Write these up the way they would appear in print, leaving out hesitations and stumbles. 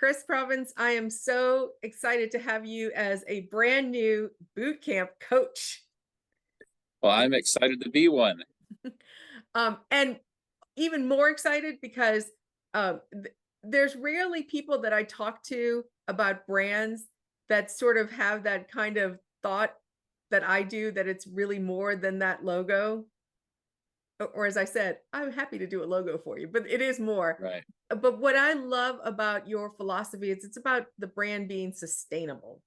Chris Province, I am so excited to have you as a brand new boot camp coach. Well, I'm excited to be one. And even more excited because there's rarely people that I talk to about brands that sort of have that kind of thought that I do, that it's really more than that logo. Or as I said, I'm happy to do a logo for you, but it is more. Right. But what I love about your philosophy is it's about the brand being sustainable.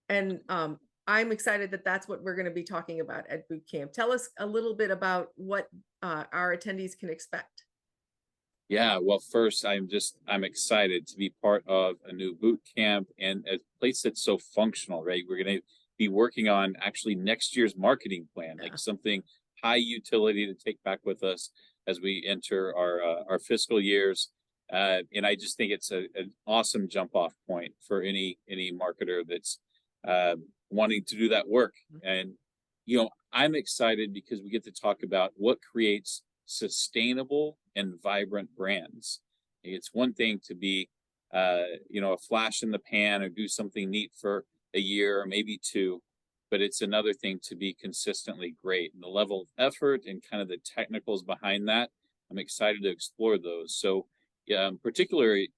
And I'm excited that that's what we're going to be talking about at boot camp. Tell us a little bit about what our attendees can expect. Yeah. Well, first, I'm excited to be part of a new boot camp and a place that's so functional, right? We're going to be working on actually next year's marketing plan, Yeah, like something high utility to take back with us as we enter our fiscal years. And I just think it's an awesome jump off point for any marketer that's wanting to do that work. And I'm excited because we get to talk about what creates sustainable and vibrant brands. It's one thing to be, a flash in the pan or do something neat for a year or maybe two, but it's another thing to be consistently great. And the level of effort and kind of the technicals behind that, I'm excited to explore those. So, yeah, particularly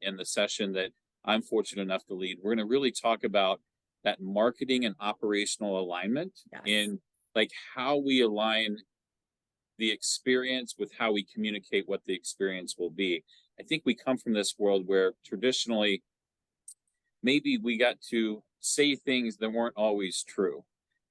in the session that I'm fortunate enough to lead, we're going to really talk about that marketing and operational alignment yes. in like how we align the experience with how we communicate what the experience will be. I think we come from this world where traditionally maybe we got to say things that weren't always true.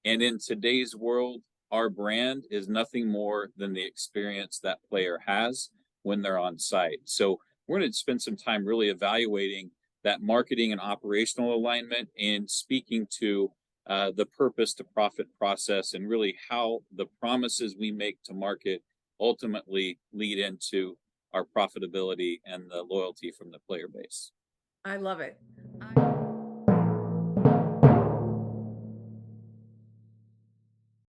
And in today's world, our brand is nothing more than the experience that player has when they're on site. So we're going to spend some time really evaluating that marketing and operational alignment and speaking to the purpose to profit process and really how the promises we make to market ultimately lead into our profitability and the loyalty from the player base. I love it.